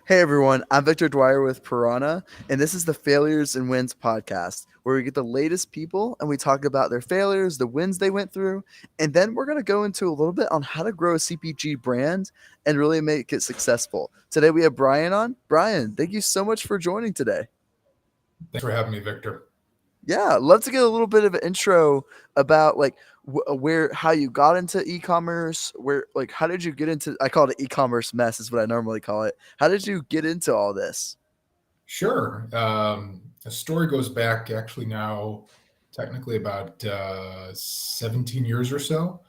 Hey everyone, I'm Victor Dwyer with Pirawna, and this is the Failures and Wins podcast, where we get the latest people and we talk about their failures, the wins they went through, and then we're going to go into a little bit on how to grow a CPG brand and really make it successful. Today we have Brian on. Brian, thank you so much for joining today. Thanks for having me, Victor. Yeah, love to get a little bit of an intro about where how you got into e-commerce, where how did you get into I call it an e-commerce mess is what I normally call it. How did you get into all this? Sure. The story goes back actually now, technically about 17 years or so.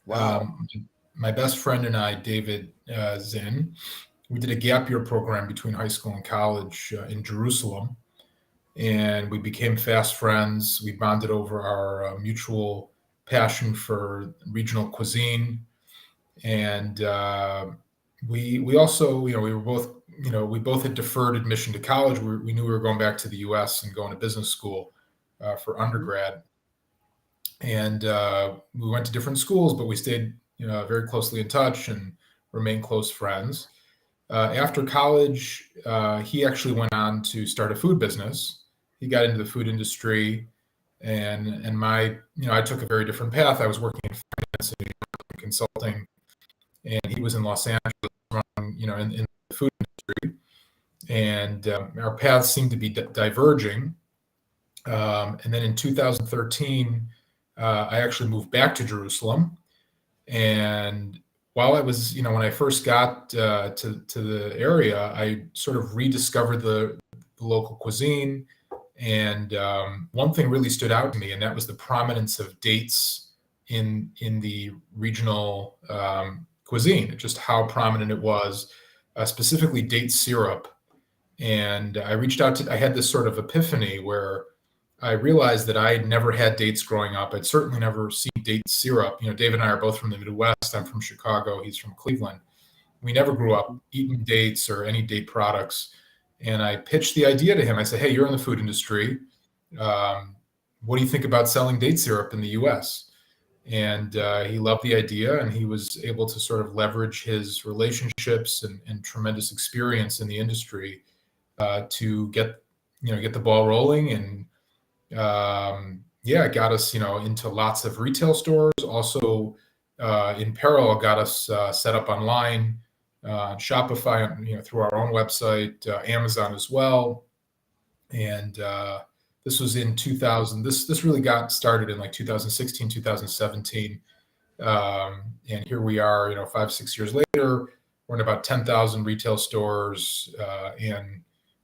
Wow. Um, my best friend and I, David Zinn, we did a gap year program between high school and college in Jerusalem, and we became fast friends. We bonded over our mutual passion for regional cuisine, and we also, we were both, we both had deferred admission to college. We knew we were going back to the U.S. and going to business school for Mhm. undergrad, and we went to different schools, but we stayed, very closely in touch and remained close friends. After college, he actually went on to start a food business. He got into the food industry, and I took a very different path. I was working in finance and consulting, and he was in Los Angeles, in the food industry, and our paths seemed to be diverging. And then in 2013, I actually moved back to Jerusalem, and while I was, when I first got to the area, I sort of rediscovered the local cuisine, and one thing really stood out to me, and that was the prominence of dates in the regional cuisine, just how prominent it was, specifically date syrup. And I had this sort of epiphany where I realized that I had never had dates growing up. I'd certainly never seen date syrup. Dave and I are both from the Midwest. I'm from Chicago. He's from Cleveland. We never grew up eating dates or any date products. And I pitched the idea to him. I said, "Hey, you're in the food industry. Um, what do you think about selling date syrup in the U.S.?" And he loved the idea, and he was able to sort of leverage his relationships and tremendous experience in the industry to get the ball rolling. And yeah, it got us, into lots of retail stores. Also, in parallel, got us set up online, Shopify, through our own website, Amazon as well. And this was in 2000. This really got started in like 2016, 2017. And here we are, 5, 6 years later. We're in about 10,000 retail stores, and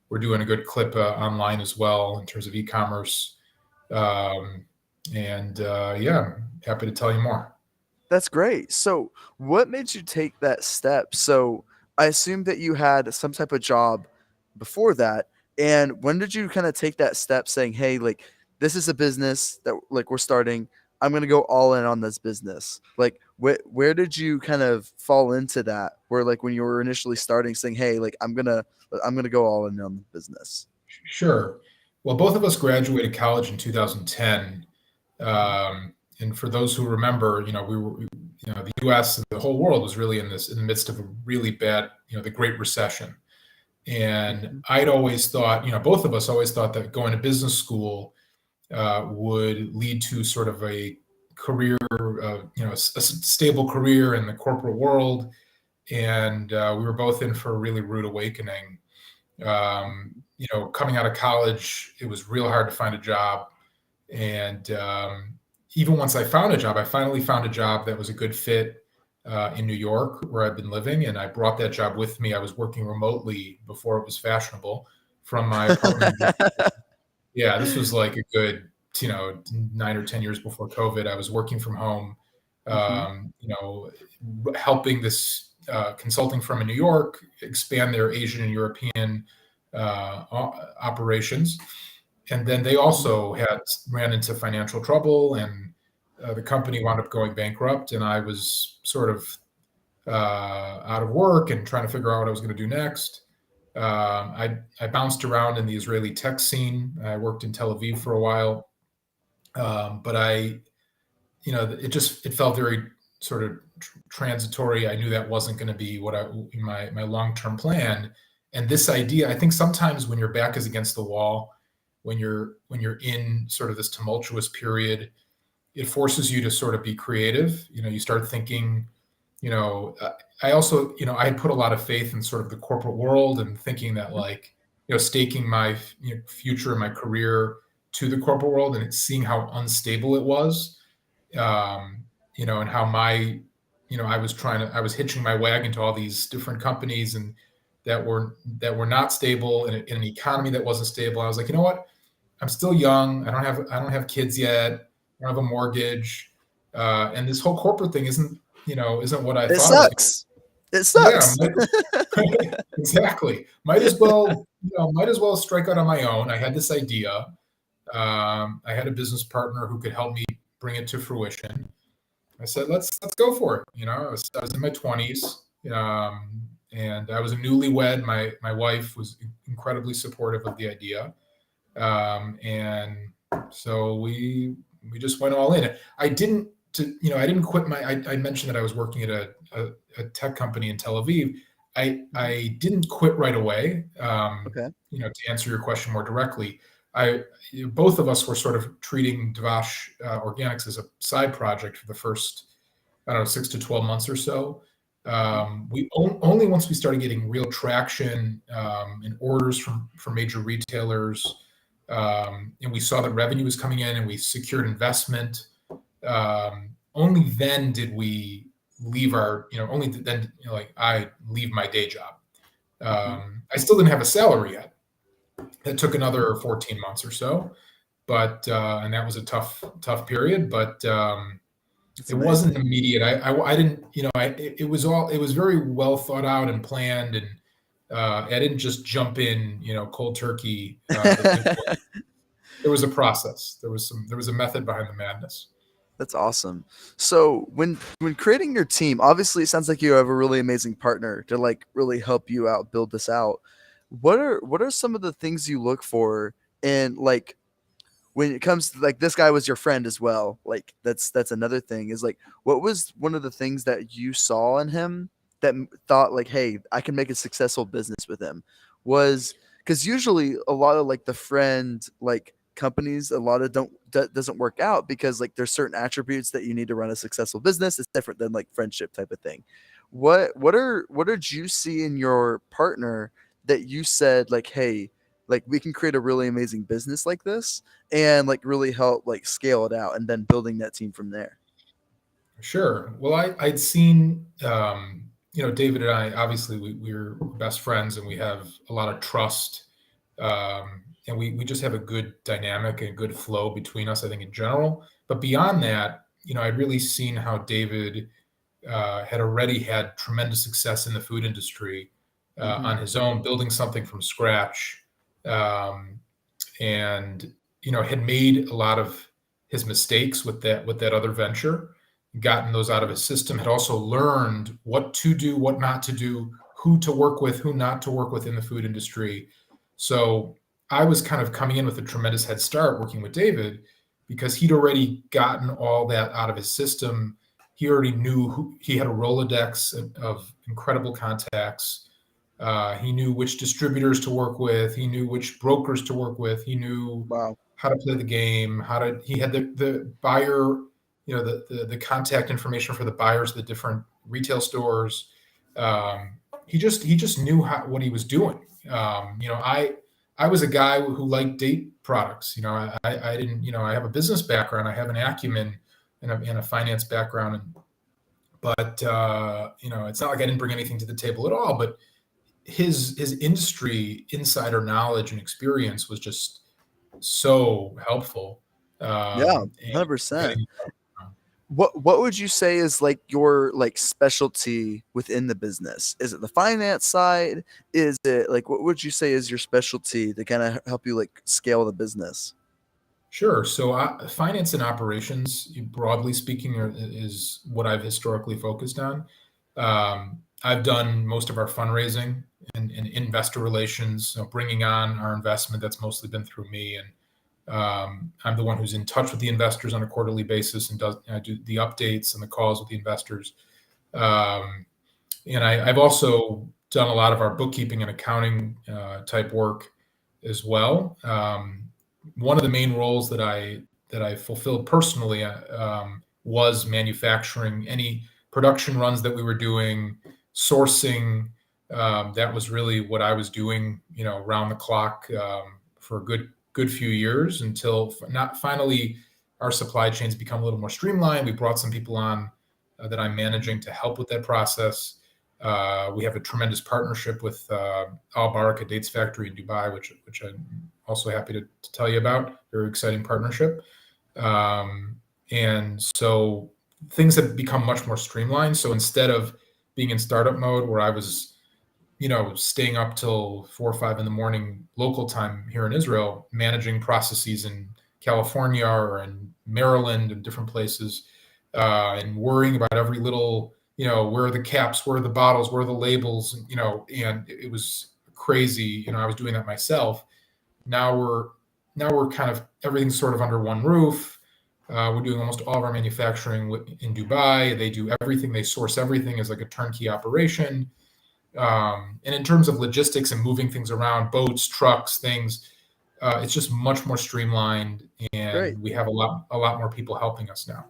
we're doing a good clip online as well in terms of e-commerce. Um, and yeah, happy to tell you more. That's great. So, what made you take that step? So, I assume that you had some type of job before that. And when did you kind of take that step saying, "Hey, this is a business that we're starting. I'm going to go all in on this business." Where did you kind of fall into that? Where when you were initially starting saying, "Hey, I'm going to go all in on the business." Sure. Well, both of us graduated college in 2010. Mhm. And for those who remember, the U.S. and the whole world was really in the midst of a really bad, the Great Recession. And Mhm. I'd always thought, both of us always thought that going to business school would lead to sort of a career, a stable career in the corporate world. And we were both in for a really rude awakening. Coming out of college, it was real hard to find a job. And even once I found a job, I finally found a job that was a good fit in New York, where I've been living. And I brought that job with me. I was working remotely before it was fashionable from my apartment. Yeah, this was like a good, 9 or 10 years before COVID. I was working from home, Mhm. um, you know, helping this consulting firm in New York expand their Asian and European operations. And then they Mhm. also ran into financial trouble, and the company wound up going bankrupt. And I was sort of out of work and trying to figure out what I was going to do next. I bounced around in the Israeli tech scene. I worked in Tel Aviv for a while, but it felt very sort of transitory. I knew that wasn't going to be what my long term plan, And this idea, I think sometimes when your back is against the wall, when you're in sort of this tumultuous period, it forces you to sort of be creative. You start thinking, you know, uh, I also, I had put a lot of faith in sort of the corporate world and thinking that Mhm. like, staking my future and my career to the corporate world and seeing how unstable it was, and how I was hitching my wagon to all these different companies and that were not stable in an economy that wasn't stable. I was like, you know what? I'm still young. I don't have kids yet. I don't have a mortgage. And this whole corporate thing isn't what I It thought it was going to sucks. It be. Yeah, sucks. exactly. Might as well strike out on my own. I had this idea. I had a business partner who could help me bring it to fruition. I said, let's go for it. I was in my 20s, and I was a newlywed. My wife was incredibly supportive of the idea, and so we just went all in. I didn't quit my. I mentioned that I was working at a tech company in Tel Aviv. Mhm. I didn't quit right away. Okay. To answer your question more directly, I both of us were sort of treating Dvash Organics as a side project for the first, I don't know, 6 to 12 months or so. Mhm. Only once we started getting real traction and orders from major retailers, and we saw that revenue was coming in, and we secured investment. Only then did we leave our, only then, like I leave my day job. Mhm. I still didn't have a salary yet. It took another 14 months or so, but and that was a tough period, but It's it wasn't amazing. immediate. I didn't, it was very well thought out and planned, and I didn't just jump in, cold turkey. There was a process. There was a method behind the madness. That's awesome. So when creating your team, obviously it sounds like you have a really amazing partner to like really help you out build this out. What are some of the things you look for in like when it comes to like this guy was your friend as well, like that's another thing is like what was one of the things that you saw in him that thought like, hey, I can make a successful business with him? Was because usually a lot of like the friend like companies, a lot of doesn't work out because like there's certain attributes that you need to run a successful business. It's different than like friendship type of thing. What did you see in your partner that you said like, hey, like we can create a really amazing business like this and like really help like scale it out and then building that team from there. Sure. Well, I'd seen, David and I, obviously we're best friends and we have a lot of trust. And we just have a good dynamic and good flow between us, I think, in general. But beyond that, I'd really seen how David had already had tremendous success in the food industry Hmm. on his own, building something from scratch. Um, and had made a lot of his mistakes with that other venture, gotten those out of his system, had also learned what to do, what not to do, who to work with, who not to work with in the food industry. So I was kind of coming in with a tremendous head start working with David because he'd already gotten all that out of his system. He already knew who he had a Rolodex of incredible contacts. He knew which distributors to work with. He knew which brokers to work with. He knew Wow. how to play the game. He had the buyer, the contact information for the buyers of the different retail stores. He just knew what he was doing. I was a guy who liked date products. I didn't. I have a business background. I have an acumen and a finance background, but it's not like I didn't bring anything to the table at all. But his industry insider knowledge and experience was just so helpful. Yeah, And 100%. getting What would you say is like your like specialty within the business? Is it the finance side? Is it like what would you say is your specialty to kind of help you like scale the business? Sure. So, finance and operations, broadly speaking, is what I've historically focused on. I've done most of our fundraising and investor relations, bringing on our investment. That's mostly been through me, and I'm the one who's in touch with the investors on a quarterly basis and I do the updates and the calls with the investors. Um, and I've also done a lot of our bookkeeping and accounting type work as well. One of the main roles that I fulfilled personally was manufacturing any production runs that we were doing, sourcing. That was really what I was doing, around the clock for a good few years until not finally our supply chains become a little more streamlined. We brought some people on that I'm managing to help with that process. We have a tremendous partnership with Al Baraka Dates Factory in Dubai, which I'm also happy to tell you about. Very exciting partnership. And so things have become much more streamlined. So instead of being in startup mode where I was, staying up till 4 or 5 in the morning local time here in Israel, managing processes in California or in Maryland and different places, and worrying about every little, where are the caps, where are the bottles, where are the labels, and it was crazy. I was doing that myself. Now we're kind of everything's sort of under one roof. We're doing almost all of our manufacturing in Dubai. They do everything. They source everything as like a turnkey operation. And in terms of logistics and moving things around, boats, trucks, things, it's just much more streamlined, Great. and we have a lot more people helping us now.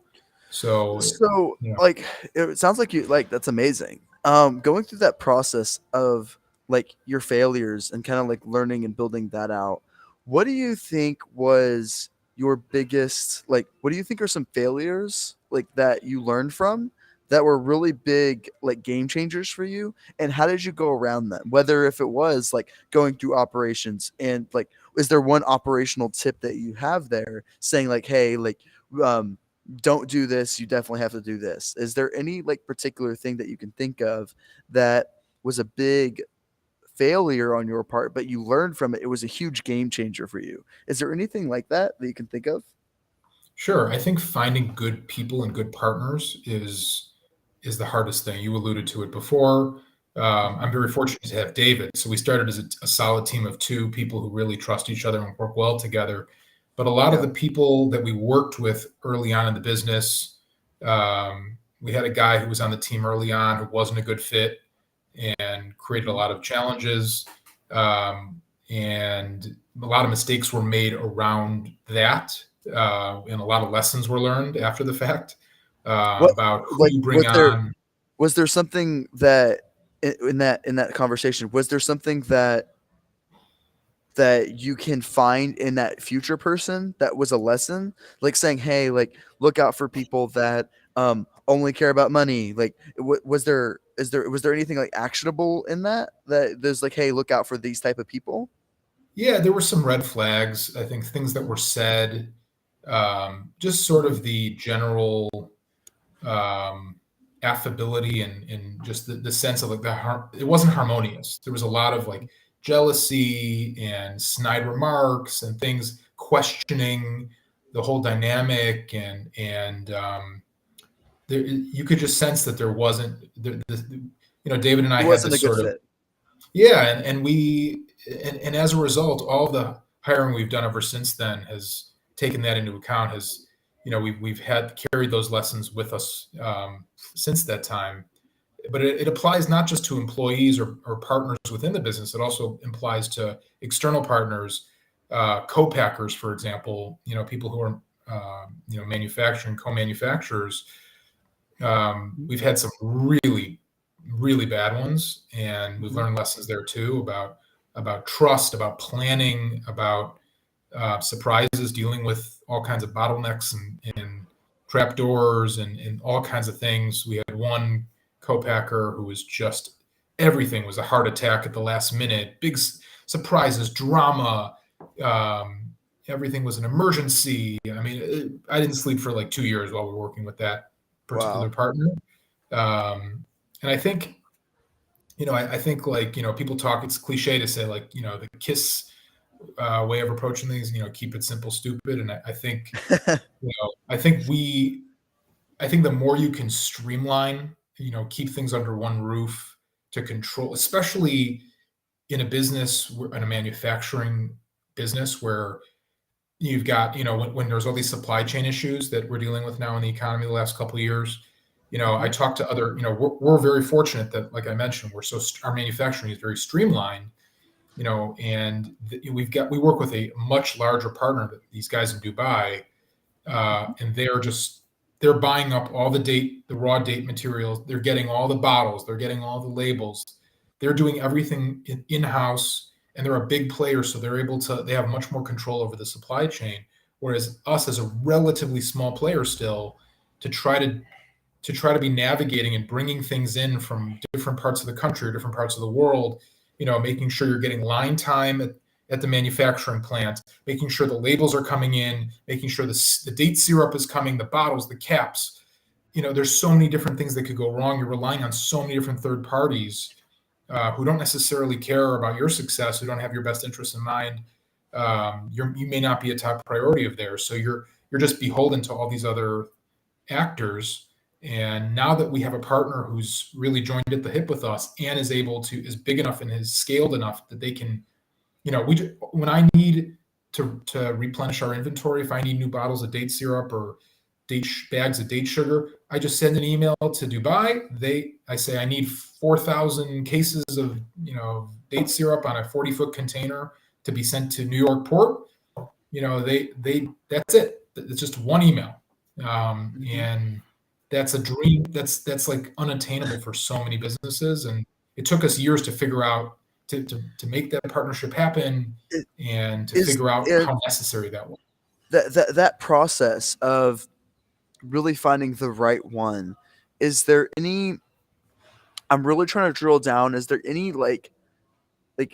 So, So, you know, like, it sounds like you like that's amazing. Going through that process of like your failures and kind of like learning and building that out. What do you think was your biggest like? What do you think are some failures like that you learned from that were really big like game changers for you? And how did you go around them? Whether if it was like going through operations and like, is there one operational tip that you have there saying like, hey, like, um don't do this, you definitely have to do this. Is there any like particular thing that you can think of that was a big failure on your part, but you learned from it? It was a huge game changer for you. Is there anything like that that you can think of? sure. I think finding good people and good partners is the hardest thing. You alluded to it before. I'm very fortunate to have David. So we started as a solid team of two people who really trust each other and work well together. But a lot of Yeah. the people that we worked with early on in the business, we had a guy who was on the team early on who wasn't a good fit and created a Mhm. lot of challenges. And a lot of mistakes were made around that, and a lot of lessons were learned after the fact What about who like you bring on. was there something that in that conversation, was there something that you can find in that future person that was a lesson, like saying, hey, like look out for people that only care about money, like was there anything like actionable in that there's like, hey, look out for these type of people? Yeah, there were some red flags. I think things that were said, just sort of the general um, affability and just the sense of like it wasn't harmonious. There was a lot of like jealousy and snide remarks and things questioning the whole dynamic, and you could just sense that there wasn't David and I It had wasn't a this good sort of. fit. Yeah, and as a result, all of the hiring we've done ever since then has taken that into account. Has we've had carried those lessons with us since that time. But it applies not just to employees or partners within the business. It also applies to external partners, co-packers, for example. People who are manufacturing co-manufacturers. We've had some really, really bad ones, and we've Mhm. learned lessons there too about trust, about planning, about surprises, dealing with all kinds of bottlenecks and trap doors and all kinds of things. We had one co-packer who was just everything was a heart attack at the last minute, big surprises, drama. Um, Everything was an emergency. I mean, I didn't sleep for like 2 years while we were working with that particular Wow. partner. And I think, I think like, people talk, it's cliche to say like, the KISS way of approaching things, keep it simple, stupid. And I think, I think I think the more you can streamline, keep things under one roof to control, especially in a business, in a manufacturing business where you've got, when there's all these supply chain issues that we're dealing with now in the economy the last couple of years, I Mhm. talk to other, we're very fortunate that, like I mentioned, our manufacturing is very streamlined, and we work with a much larger partner, that these guys in Dubai, Mhm. and they're buying up all the raw date materials. They're getting all the bottles. They're getting all the labels. They're doing everything in-house, and they're a big player, so they have much more control over the supply chain. Whereas us, as a relatively small player still, to try to be navigating and bringing things in from different parts of the country or different parts of the world, making sure you're getting line time at the manufacturing plant, making sure the labels are coming in, making sure the date syrup is coming, the bottles, the caps. There's so many different things that could go wrong. You're relying on so many different third parties who don't necessarily care about your success, who don't have your best interests in mind. You may not be a top priority of theirs, so you're just beholden to all these other actors. And now that we have a partner who's really joined at the hip with us and is big enough and is scaled enough that they can, when I need to replenish our inventory, if I need new bottles of date syrup or bags of date sugar, I just send an email to Dubai. I say I need 4,000 cases of date syrup on a 40-foot container to be sent to New York port. They that's it. It's just one email, Mhm. and that's a dream. That's like unattainable for so many businesses, and it took us years to figure out to make that partnership happen, It and to is figure out and how necessary that was. that process of really finding the right one, is there any I'm really trying to drill down, is there any,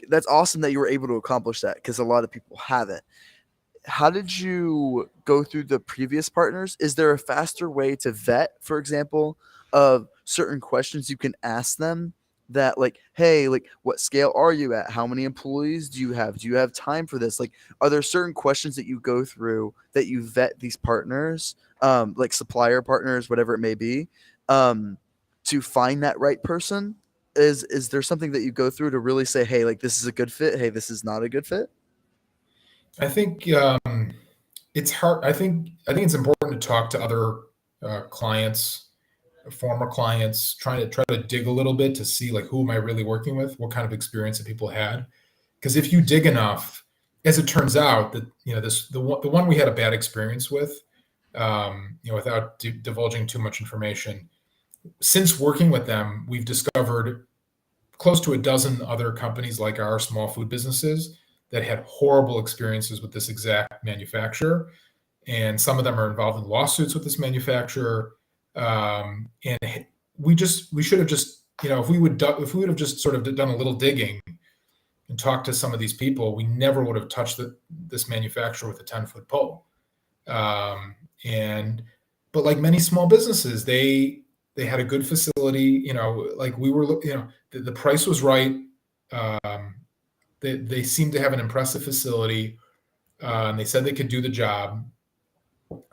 that's awesome that you were able to accomplish that because a lot of people haven't. How did you go through the previous partners? Is there a faster way to vet, for example, of certain questions you can ask them that, like, hey, like, what scale are you at? How many employees do you have? Do you have time for this? Like, are there certain questions that you go through that you vet these partners, like supplier partners, whatever it may be, um, to find that right person? Is there something that you go through to really say, hey, like, this is a good fit? Hey, this is not a good fit? I think it's hard. I think it's important to talk to other clients, former clients, try to dig a little bit to see, like, who am I really working with, what kind of experience have people had. Because if you dig enough, as it turns out, that the one we had a bad experience with, without divulging too much information, since working with them, we've discovered close to a dozen other companies like our small food businesses that had horrible experiences with this exact manufacturer, and some of them are involved in lawsuits with this manufacturer. And we should have just, if we would have just sort of done a little digging and talked to some of these people, we never would have touched this manufacturer with a 10-foot pole. Um, and but like many small businesses, they had a good facility. Like we were, the price was right. Um, they seemed to have an impressive facility, and they said they could do the job.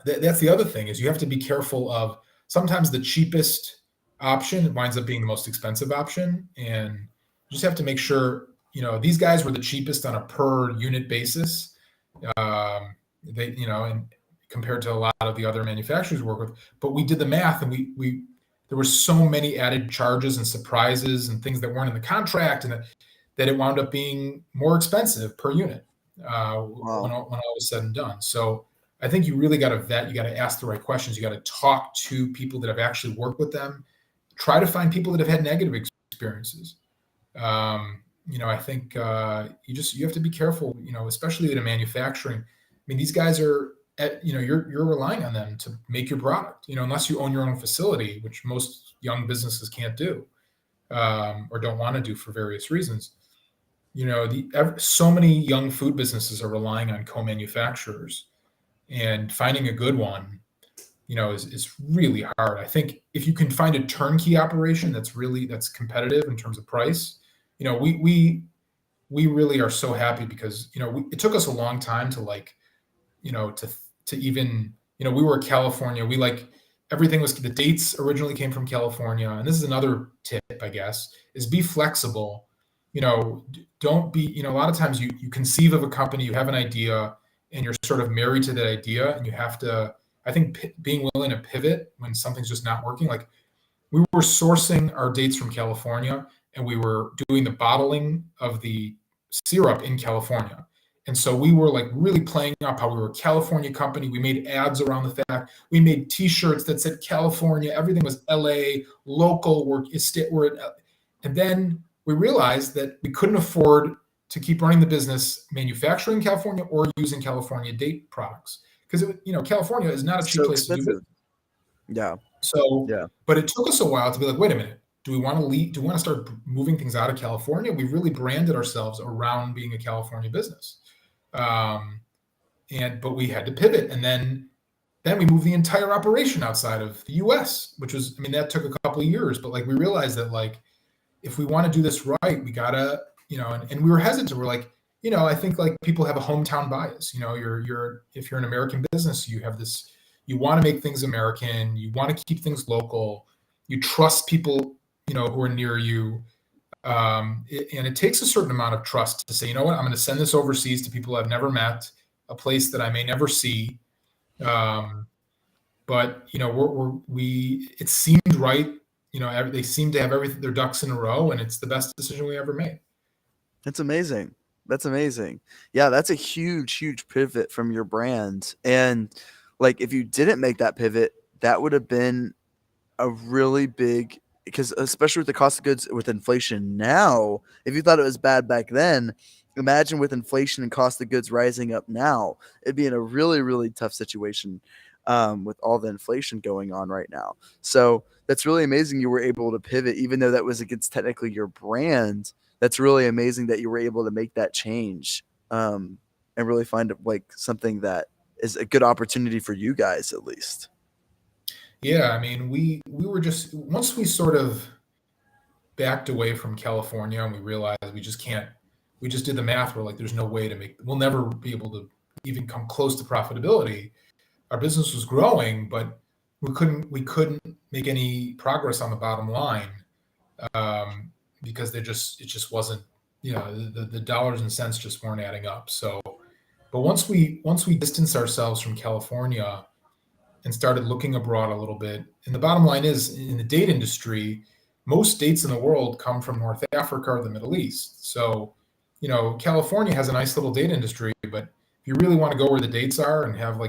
That's the other thing, is you have to be careful of, sometimes the cheapest option winds up being the most expensive option, and you just have to make sure, these guys were the cheapest on a per unit basis. And compared to a lot of the other manufacturers we work with, but we did the math, and we there were so many added charges and surprises and things that weren't in the contract, and that it wound up being more expensive per unit, Wow. when all was said and done. So I think you really got to vet. You got to ask the right questions. You got to talk to people that have actually worked with them. Try to find people that have had negative experiences. I think you have to be careful. Especially in a manufacturing. I mean, these guys are you're relying on them to make your product. Unless you own your own facility, which most young businesses can't do, or don't want to do for various reasons. So many young food businesses are relying on co-manufacturers, and finding a good one, is really hard. I think if you can find a turnkey operation that's competitive in terms of price, we really are so happy, because it took us a long time to, like, to even, we were California. We, like, everything was, the dates originally came from California, and this is another tip, I guess, is be flexible. Don't be, a lot of times you conceive of a company, you have an idea, and you're sort of married to that idea, and you have to, I think, being willing to pivot when something's just not working. Like, we were sourcing our dates from California, and we were doing the bottling of the syrup in California. And so we were like really playing up how we were a California company. We made ads around the fact. We made T-shirts that said California. Everything was LA, local. And then we realized that we couldn't afford to keep running the business manufacturing in California or using California date products, because California is not a cheap So place to do expensive. business. Yeah. So, Yeah. but it took us a while to be like, wait a minute, do we want to leave? Do we want to start moving things out of California? We really branded ourselves around being a California business, um, but we had to pivot, and then we moved the entire operation outside of the U.S., which was, I mean, that took a couple of years, but like we realized that like if we want to do this right, we gotta, and we were hesitant. We're like, I think like people have a hometown bias. If you're an American business, you have this, you want to make things American, you want to keep things local, you trust people, who are near you. And it takes a certain amount of trust to say, you know what, I'm going to send this overseas to people I've never met, a place that I may never see. But it seemed right. They seem to have everything, their ducks in a row, and it's the best decision we ever made. That's amazing. That's amazing. Yeah, that's a huge, huge pivot from your brand. And like if you didn't make that pivot, that would have been a really big, because especially with the cost of goods with inflation now, if you thought it was bad back then, imagine with inflation and cost of goods rising up now, it'd be in a really, really tough situation with all the inflation going on right now. So that's really amazing you were able to pivot, even though that was against technically your brand. That's really amazing that you were able to make that change and really find like something that is a good opportunity for you guys at least. Yeah, I mean, we were just, once we sort of backed away from California and we realized we just can't, we just did the math. We're like, there's no way to we'll never be able to even come close to profitability. Our business was growing, but we couldn't make any progress on the bottom line, um, because it just wasn't, the dollars and cents just weren't adding up. So, but once we distanced ourselves from California and started looking abroad a little bit. And the bottom line is, in the date industry, most dates in the world come from North Africa or the Middle East. So, California has a nice little date industry, but if you really want to go where the dates are and have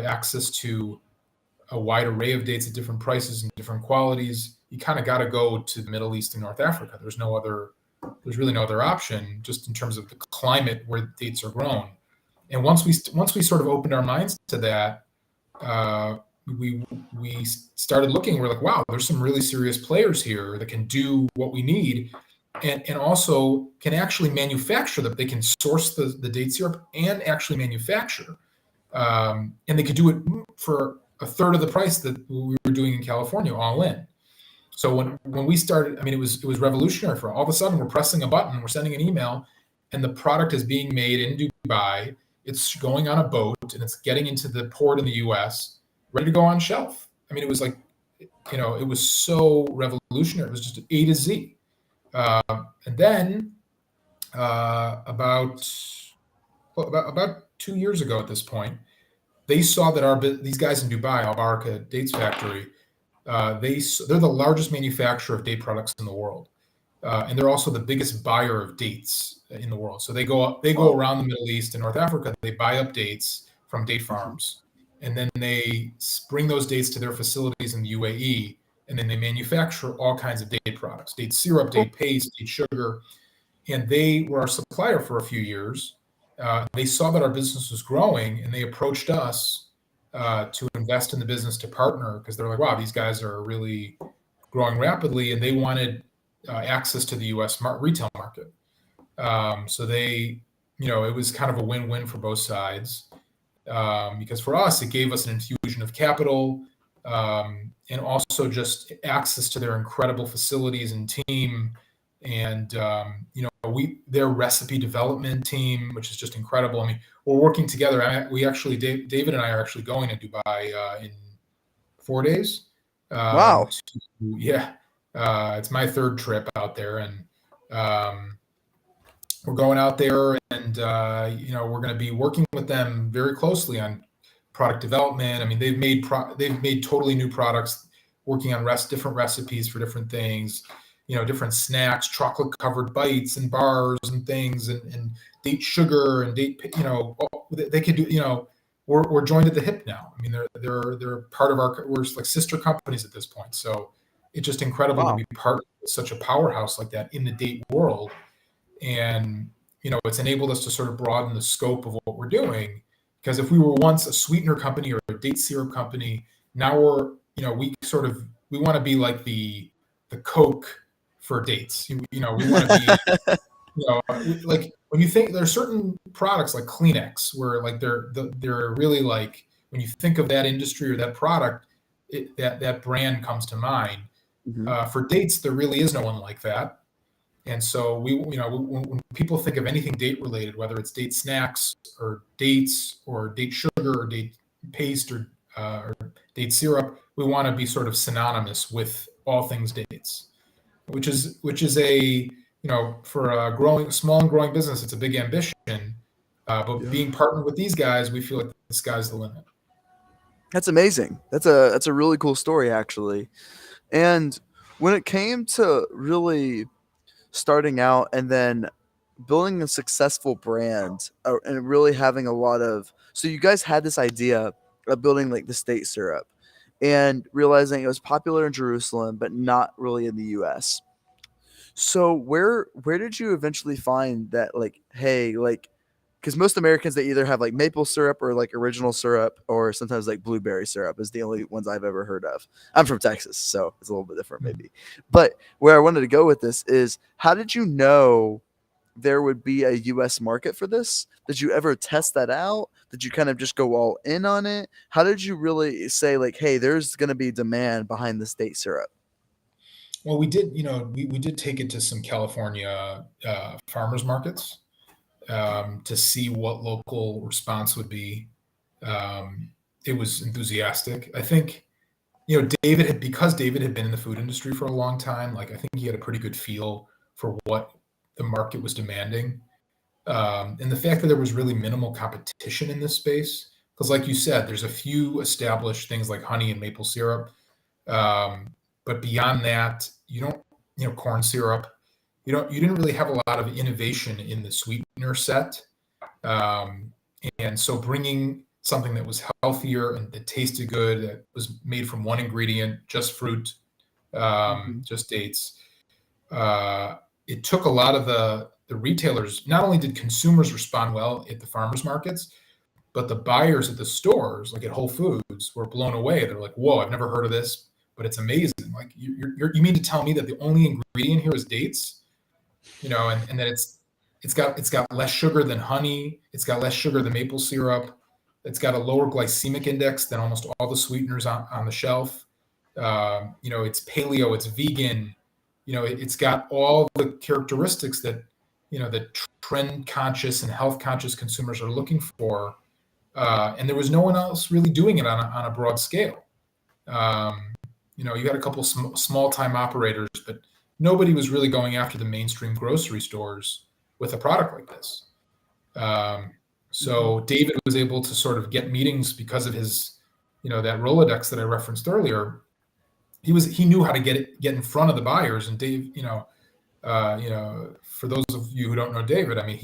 access to a wide array of dates at different prices and different qualities, you kind of got to go to the Middle East and North Africa. There's really no other option, just in terms of the climate where dates are grown. And once we sort of opened our minds to that, uh, we started looking. We're like, wow, there's some really serious players here that can do what we need, and also can actually manufacture them. They can source the date syrup and actually manufacture, and they could do it for a third of the price that we were doing in California, all in. So when we started, I mean, it was revolutionary. For all of a sudden, we're pressing a button, we're sending an email, and the product is being made in Dubai. It's going on a boat, and it's getting into the port in the U.S., ready to go on shelf. I mean, it was like, it was so revolutionary. It was just A to Z. Uh, and then about 2 years ago at this point, they saw that these guys in Dubai, Al Baraka Dates Factory, they're the largest manufacturer of date products in the world, and they're also the biggest buyer of dates in the world. So they go Wow. around the Middle East and North Africa. They buy up dates from date Mhm. farms, and then they bring those dates to their facilities in the UAE, and then they manufacture all kinds of date products: date syrup, Cool. date paste, date sugar. And they were our supplier for a few years. They saw that our business was growing, and they approached us to invest in the business, to partner, because they're like, wow, these guys are really growing rapidly, and they wanted access to the U.S. Retail market. So it was kind of a win-win for both sides, because for us, it gave us an infusion of capital, and also just access to their incredible facilities and team, and their recipe development team, which is just incredible. I mean, we're working together. David and I are actually going to Dubai in 4 days. Wow. Yeah, it's my third trip out there, and um, we're going out there, and we're going to be working with them very closely on product development. I mean, they've made totally new products. working on different recipes for different things, different snacks, chocolate covered bites and bars and things, and date sugar and they could do, we're joined at the hip now. I mean, they're part of we're like sister companies at this point. So it's just incredible to Wow. be part of such a powerhouse like that in the date world. And, it's enabled us to sort of broaden the scope of what we're doing. Because if we were once a sweetener company or a date syrup company, now we want to be like the Coke for dates. We want to be, like when you think there's certain products like Kleenex where like they're really like, when you think of that industry or that product, that brand comes to mind. Mhm. For dates, there really is no one like that. And so when people think of anything date related, whether it's date snacks or dates or date sugar or date paste or date syrup, we want to be sort of synonymous with all things dates, which is for a small and growing business, it's a big ambition. But Yeah. being partnered with these guys, we feel like the sky's the limit. That's amazing. That's a really cool story actually. And when it came to really starting out and then building a successful brand and really having a lot of, so you guys had this idea of building like the state syrup and realizing it was popular in Jerusalem but not really in the US. So where did you eventually find that, like, hey, like, because most Americans, they either have like maple syrup or like original syrup, or sometimes like blueberry syrup is the only ones I've ever heard of. I'm from Texas, so it's a little bit different maybe. But where I wanted to go with this is, how did you know there would be a US market for this? Did you ever test that out? Did you kind of just go all in on it? How did you really say like, hey, there's going to be demand behind the state syrup? Well, we did, we did take it to some California farmers markets to see what local response would be. It was enthusiastic. I think, because David had been in the food industry for a long time, like I think he had a pretty good feel for what the market was demanding. And the fact that there was really minimal competition in this space, because like you said, there's a few established things like honey and maple syrup. Um, but beyond that, you don't, corn syrup, you didn't really have a lot of innovation in the sweetener set. Um, and so bringing something that was healthier and that tasted good, that was made from one ingredient, just fruit, Hmm. just dates. It took a lot of the retailers. Not only did consumers respond well at the farmers markets, but the buyers at the stores, like at Whole Foods, were blown away. They're like, "Whoa, I've never heard of this, but it's amazing!" Like, you mean to tell me that the only ingredient here is dates? And that it's got less sugar than honey. It's got less sugar than maple syrup. It's got a lower glycemic index than almost all the sweeteners on the shelf. It's paleo, it's vegan. It's got all the characteristics that that trend conscious and health conscious consumers are looking for. And there was no one else really doing it on a broad scale. Um, you had a couple small time operators, but nobody was really going after the mainstream grocery stores with a product like this. Um, Hmm. so David was able to sort of get meetings because of his, that Rolodex that I referenced earlier. He knew how to get in front of the buyers. And Dave, for those of you who don't know David, I mean,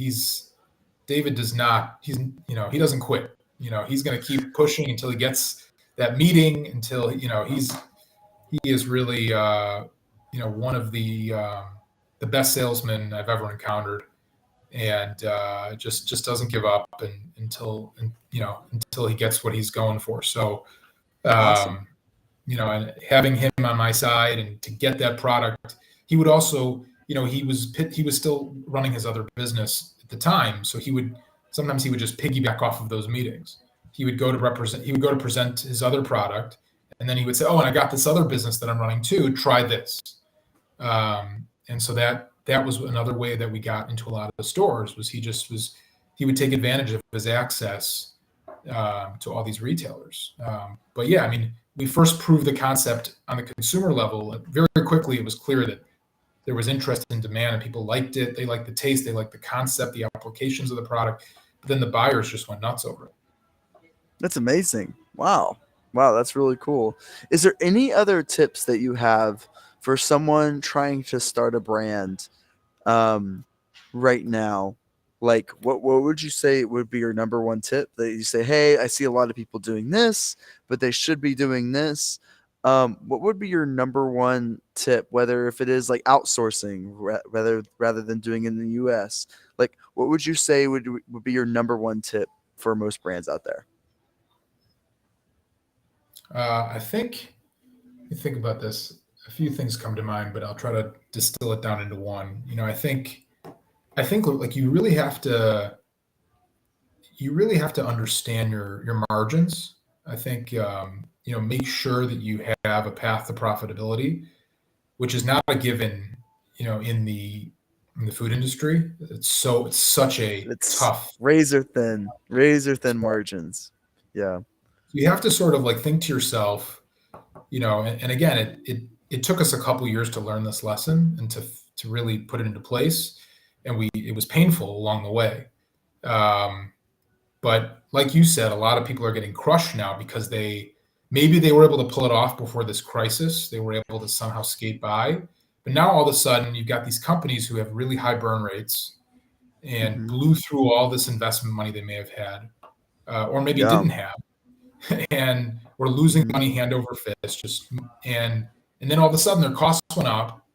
David does not, he doesn't quit. He's going to keep pushing until he gets that meeting, until, he is really, one of the best salesmen I've ever encountered. And just doesn't give up until he gets what he's going for. So, Awesome. um, and having him on my side and to get that product, he would also, he was still running his other business at the time, so sometimes he would just piggyback off of those meetings. He would go to present his other product, and then he would say, "Oh, and I got this other business that I'm running too. Try this." And so that was another way that we got into a lot of the stores. He would take advantage of his access to all these retailers. But yeah, I mean, we first proved the concept on the consumer level. Very quickly, it was clear that there was interest and demand, and people liked it. They liked the taste, they liked the concept, the applications of the product. But then the buyers just went nuts over it. That's amazing. Wow. Wow, that's really cool. Is there any other tips that you have for someone trying to start a brand um, right now? Like, what would you say would be your number one tip that you say, hey, I see a lot of people doing this, but they should be doing this? What would be your number one tip, whether if it is like outsourcing rather than doing it in the U.S.? Like, what would you say would be your number one tip for most brands out there? I think, let me think about this. A few things come to mind, but I'll try to distill it down into one. I think like you really have to understand your margins. I think make sure that you have a path to profitability, which is not a given. In the food industry, it's such a It's tough. razor thin margins. Yeah. You have to sort of like think to yourself, and again, it took us a couple years to learn this lesson and to really put it into place, and it was painful along the way. Um, But like you said, a lot of people are getting crushed now because maybe they were able to pull it off before this crisis. They were able to somehow skate by. But now all of a sudden, you've got these companies who have really high burn rates and Hmm. blew through all this investment money they may have had, or maybe Yeah. didn't have, and we're losing Hmm. money hand over fist. And then all of a sudden, their costs went up,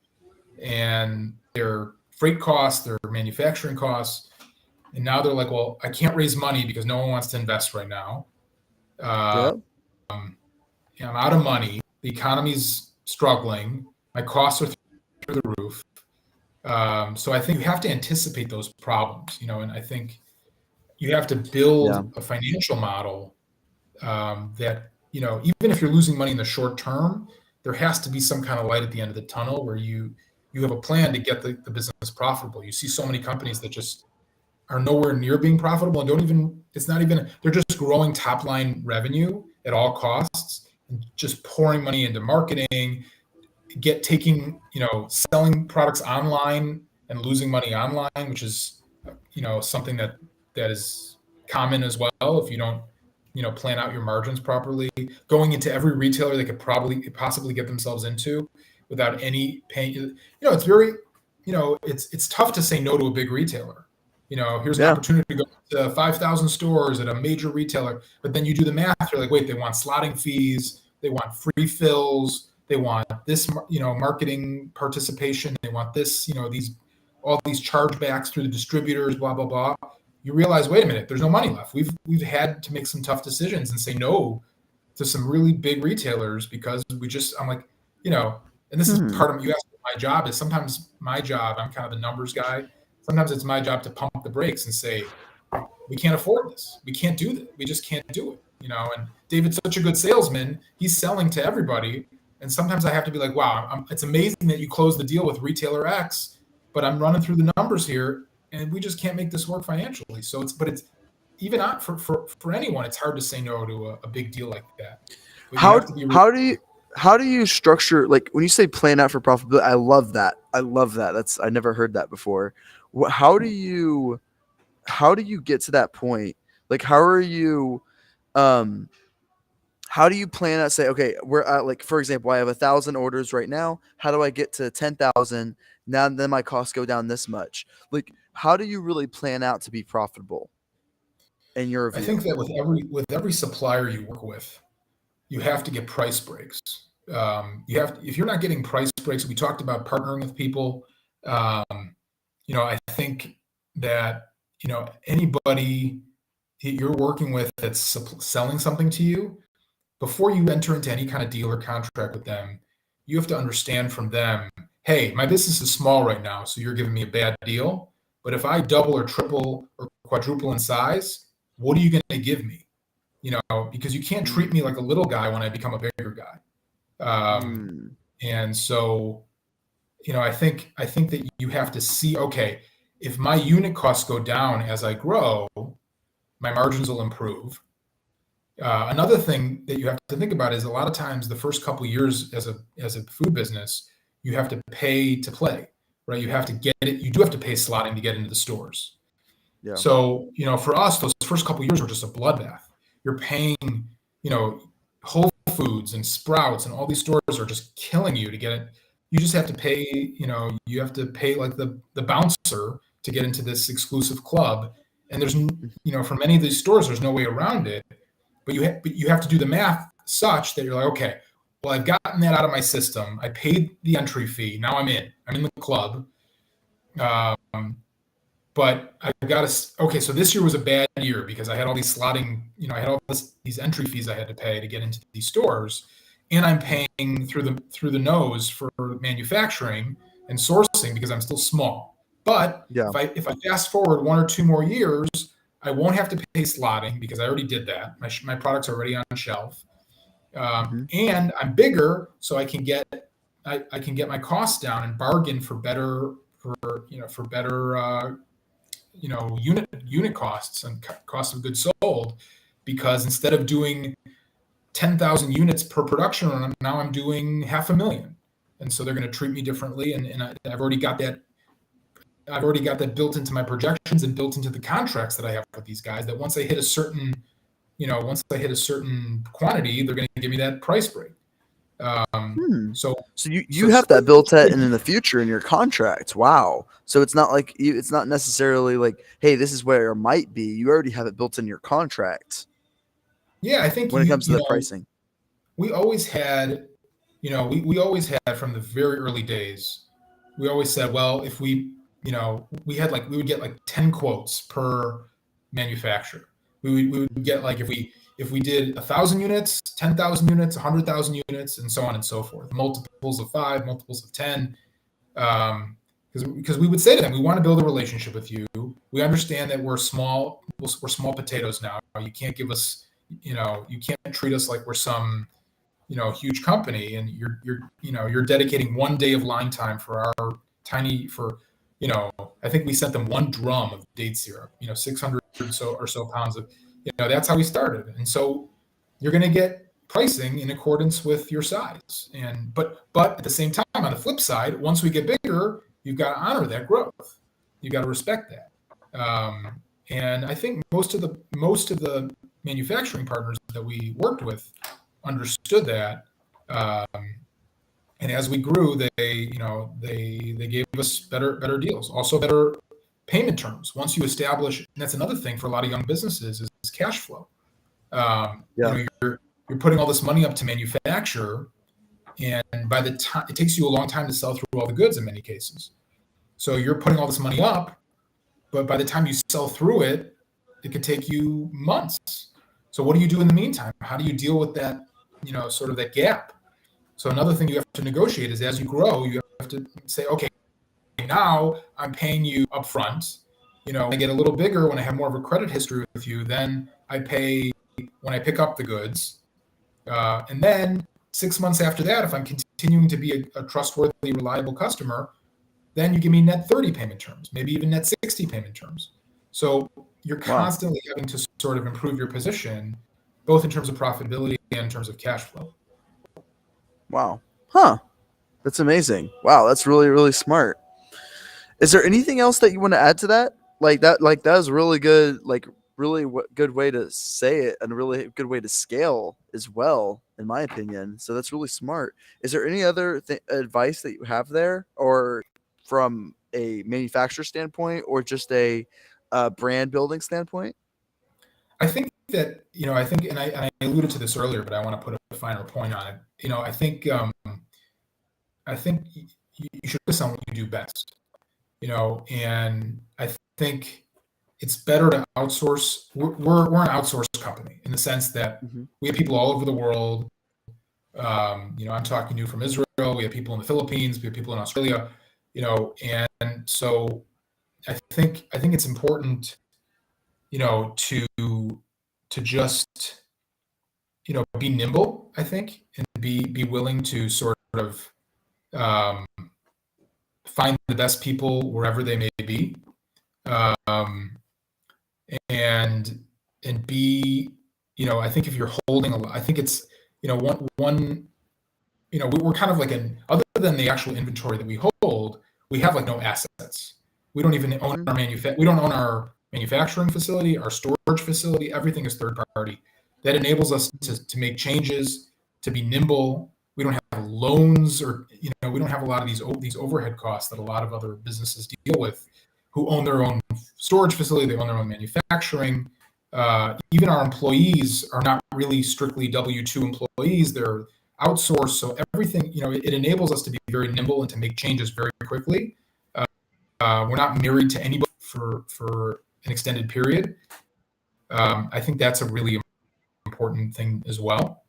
and their freight costs, their manufacturing costs, and now they're like, well, I can't raise money because no one wants to invest right now. Um, Yep. I'm out of money. The economy's struggling. My costs are through the roof. So I think you have to anticipate those problems, and I think you have to Yeah. build a financial model that, even if you're losing money in the short term, there has to be some kind of light at the end of the tunnel where you have a plan to get the business profitable. You see so many companies that just are nowhere near being profitable and don't even it's not even they're just growing top line revenue at all costs and just pouring money into marketing, taking selling products online and losing money online, which is something that is common as well if you don't plan out your margins properly, going into every retailer they could probably possibly get themselves into without any paying. It's very it's tough to say no to a big retailer. Here's an Yeah. opportunity to go to 5,000 stores at a major retailer, but then you do the math, you're like, wait, they want slotting fees, they want free fills, they want this marketing participation, they want this, these all these chargebacks through the distributors, blah blah blah. You realize, wait a minute, there's no money left. We've had to make some tough decisions and say no to some really big retailers because I'm like, and this is Hmm. part of you asked what my job is. Sometimes my job, I'm kind of the numbers guy. Sometimes it's my job to pump the brakes and say, we can't afford this. We can't do that. We just can't do it. And David's such a good salesman. He's selling to everybody. And sometimes I have to be like, wow, it's amazing that you closed the deal with retailer X, but I'm running through the numbers here and we just can't make this work financially. But it's even not for anyone, it's hard to say no to a big deal like that. But you How have to be how do you how do you structure, like when you say plan out for profitability? I love that. I love that. That's I never heard that before. How do you get to that point? Like um how do you plan out, say, okay, we're at, like, for example, I have 1,000 orders right now. How do I get to 10,000? Now then my costs go down this much. Like, how do you really plan out to be profitable in your I think view? that with every supplier you work with, you have to get price breaks. If you're not getting price breaks, we talked about partnering with people. Um, I think that anybody you're working with that's selling something to you, before you enter into any kind of deal or contract with them, you have to understand from them, hey, my business is small right now, so you're giving me a bad deal. But if I double or triple or quadruple in size, what are you going to give me? Because you can't treat me Mm. like a little guy when I become a bigger guy. Mm. And so, I think that you have to see, okay, if my unit costs go down as I grow, my margins will improve. Another thing that you have to think about is a lot of times the first couple of years as a food business, you have to pay to play, right? You have to get it. You do have to pay slotting to get into the stores. Yeah. So, for us, those first couple of years were just a bloodbath. You're paying, you know, Whole Foods and Sprouts and all these stores are just killing you to get it. You just have to pay, you have to pay like the bouncer to get into this exclusive club. And for many of these stores, there's no way around it. But you have to do the math such that you're like, okay, well, I've gotten that out of my system. I paid the entry fee. Now I'm in. I'm in the club. But I've got to. Okay, so this year was a bad year because I had all these slotting. I had all these entry fees I had to pay to get into these stores, and I'm paying through the nose for manufacturing and sourcing because I'm still small. But Yeah. if I fast forward 1 or 2 more years, I won't have to pay slotting because I already did that. My products are already on shelf, Hmm. and I'm bigger, so I can get my costs down and bargain for better unit costs and cost of goods sold, because instead of doing 10,000 units per production run, now I'm doing 500,000, and so they're going to treat me differently, and I've already got that. I've already got that built into my projections and built into the contracts that I have with these guys, that once they hit a certain quantity, they're going to give me that price break. Hmm. So So you so you it's have that built in the really, future in your contract. Wow. So it's not like it's not necessarily like, hey, this is where it might be. You already have it built in your contract yeah, I think when it comes to the pricing. we always had, we always had from the very early days, we always said, well, if we would get like 10 quotes per manufacturer. We would get like, if we did 1,000 units, 10,000 units, 100,000 units, and so on and so forth, multiples of 5, multiples of 10. Because we would say to them, we want to build a relationship with you. We understand that we're small potatoes now. You can't give us, you can't treat us like we're some, huge company, and you're dedicating 1 day of line time for our you know, I think we sent them 1 drum of date syrup, 600 or so pounds of, that's how we started. And so you're going to get pricing in accordance with your size. But at the same time, on the flip side, once we get bigger, you've got to honor that growth. You've got to respect that. And I think most of the manufacturing partners that we worked with understood that. And as we grew, they gave us better deals, also better payment terms. Once you establish, and that's another thing for a lot of young businesses, is cash flow. Yeah. You're putting all this money up to manufacture, and by the time, it takes you a long time to sell through all the goods in many cases. So you're putting all this money up, but by the time you sell through it, it could take you months. So what do you do in the meantime? How do you deal with that, sort of that gap? So another thing you have to negotiate is, as you grow, you have to say, okay, now I'm paying you upfront. When I get a little bigger, when I have more of a credit history with you, then I pay when I pick up the goods. And then 6 months after that, if I'm continuing to be a trustworthy, reliable customer, then you give me net 30 payment terms, maybe even net 60 payment terms. So you're Wow. constantly having to sort of improve your position, both in terms of profitability and in terms of cash flow. Wow. Huh. That's amazing. Wow, that's really really smart. Is there anything else that you want to add to that? Like that is really good, like really good way to say it, and a really good way to scale as well, in my opinion. So that's really smart. Is there any other advice that you have there, or from a manufacturer standpoint, or just a brand building standpoint? I think that, and I alluded to this earlier, but I want to put a finer point on it. I think you should focus on what you do best. And I think it's better to outsource. We're an outsourced company in the sense that Hmm. we have people all over the world. I'm talking to you from Israel. We have people in the Philippines. We have people in Australia. And so I think it's important, to just, be nimble. I think, and be willing to sort of, um, find the best people wherever they may be, um, and be, I think if you're holding a lot, I think it's, one, we're kind of like other than the actual inventory that we hold, we have like no assets. We don't even own Hmm. we don't own our manufacturing facility, our storage facility. Everything is third party. that enables us to make changes, to be nimble. We don't have loans, or we don't have a lot of these overhead costs that a lot of other businesses deal with, who own their own storage facility, they own their own manufacturing. Even our employees are not really strictly W-2 employees; they're outsourced. So everything, it enables us to be very nimble and to make changes very quickly. We're not married to anybody for an extended period. I think that's a really important thing as well.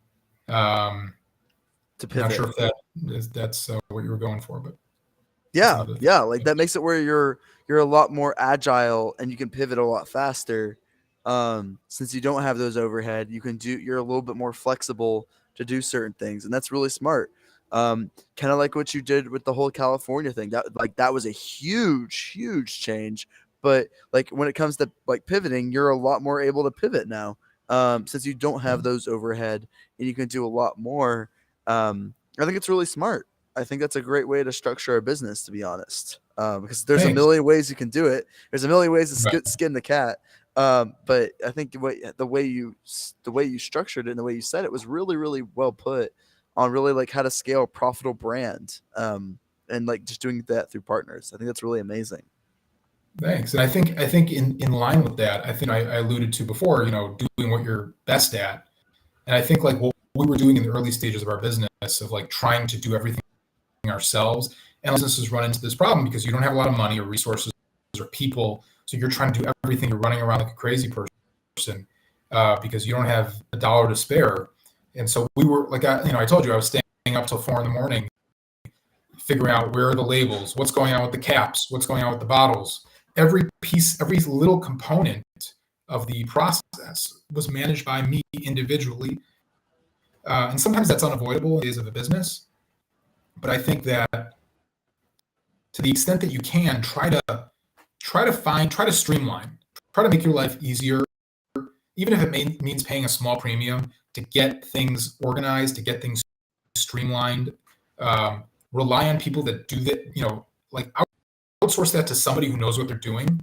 To I'm not sure pivot. if that's what you were going for, but that's Yeah, another thing. yeah, like that makes it where you're a lot more agile and you can pivot a lot faster. Since you don't have those overhead, you're a little bit more flexible to do certain things, and that's really smart. Kind of like what you did with the whole California thing. That was a huge, huge change. But like when it comes to like pivoting, you're a lot more able to pivot now. Since you don't have those overhead and you can do a lot more. I think it's really smart. I think that's a great way to structure a business, to be honest, because there's a Thanks. million ways you can do it. There's a million ways to Right. skin the cat. But I think the way you structured it and the way you said it was really, really well put on really like how to scale a profitable brand, and like just doing that through partners. I think that's really amazing. Thanks. And I think in line with that, I think I alluded to before, doing what you're best at. And I think like what we were doing in the early stages of our business, of like trying to do everything ourselves, and businesses run into this problem because you don't have a lot of money or resources or people. So you're trying to do everything. You're running around like a crazy person because you don't have a dollar to spare. And so we were like, I told you I was staying up till 4 a.m, figuring out where are the labels, what's going on with the caps, what's going on with the bottles. Every piece, every little component of the process was managed by me individually. And sometimes that's unavoidable in the days of a business. But I think that to the extent that you can, try to streamline, try to make your life easier, even if it means paying a small premium to get things organized, to get things streamlined. Rely on people that do that, like outsource that to somebody who knows what they're doing,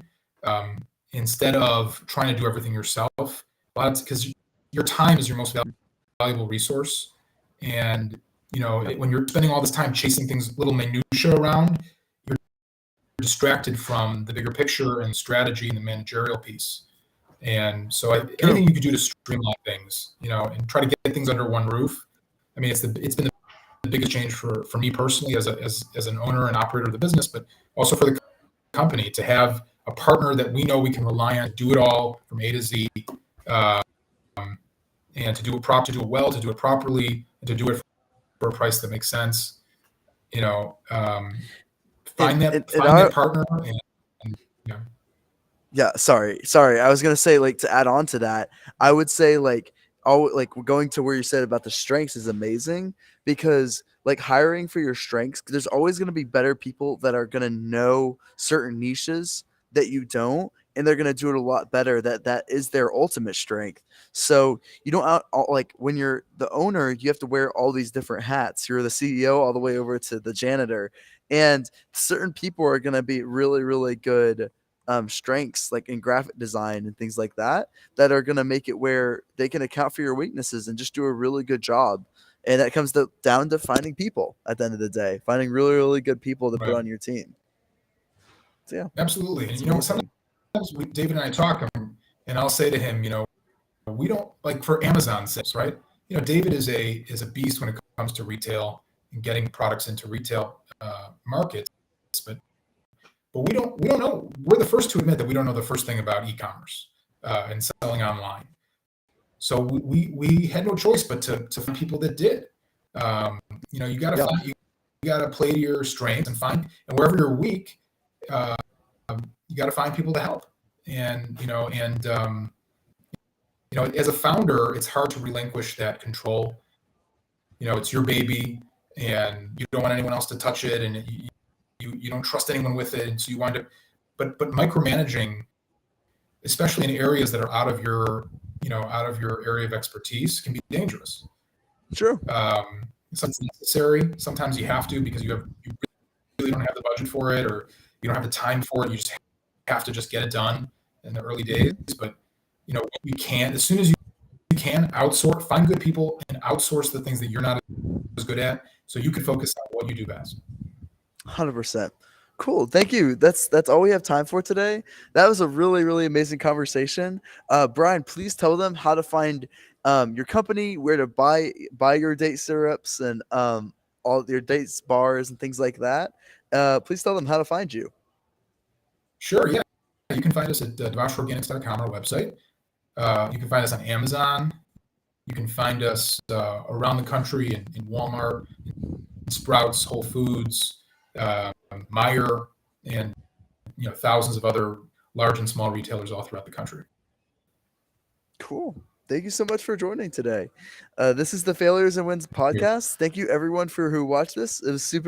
instead of trying to do everything yourself. A lot, because your time is your most valuable resource, and when you're spending all this time chasing things, little minutia around, you're distracted from the bigger picture and strategy and the managerial piece. And so True. anything you could do to streamline things, and try to get things under one roof. I mean, it's been the biggest change for me personally as an owner and operator of the business, but also for the company, to have a partner that we know we can rely on to do it all from A to Z, um, and to do it well, to do it properly, and to do it for a price that makes sense. And Find and, that and find I that partner, and yeah. Yeah, sorry. I was gonna say, like, to add on to that, I would say like all like going to where you said about the strengths is amazing because like hiring for your strengths, 'cause there's always gonna be better people that are gonna know certain niches that you don't, and they're gonna do it a lot better. That is their ultimate strength. So you don't like when you're the owner, you have to wear all these different hats. You're the CEO all the way over to the janitor, and certain people are gonna be really, really good strengths like in graphic design and things like that are going to make it where they can account for your weaknesses and just do a really good job. And that comes down to finding people at the end of the day, finding really, really good people to put Right. on your team. So yeah, Absolutely. And it's amazing. sometimes David and I talk, and I'll say to him, we don't, like, for Amazon sales, right? David is a beast when it comes to retail and getting products into retail markets, but we don't know. We're the first to admit that we don't know the first thing about e-commerce and selling online. So we had no choice but to find people that did. You got to Yeah. find, you got to play to your strengths and and wherever you're weak, uh, you got to find people to help. And as a founder, it's hard to relinquish that control. It's your baby, and you don't want anyone else to touch it, and you don't trust anyone with it, and so you wind up. But micromanaging, especially in areas that are out of your area of expertise, can be dangerous. True. Sometimes it's necessary. Sometimes you have to, because you really don't have the budget for it, or you don't have the time for it. You just have to just get it done in the early days. Hmm. But you can't, as soon as you can outsource, find good people and outsource the things that you're not as good at, so you can focus on what you do best. 100%. Cool. Thank you. That's all we have time for today. That was a really, really amazing conversation. Brian, please tell them how to find your company, where to buy your date syrups and all your dates bars and things like that. Please tell them how to find you. Sure, yeah. You can find us at dwashorganics.com, our website. You can find us on Amazon. You can find us around the country in Walmart, in Sprouts, Whole Foods, Meijer, and thousands of other large and small retailers all throughout the country. Cool. Thank you so much for joining today. This is the Failures and Wins podcast. Thank you everyone for who watched this. It was super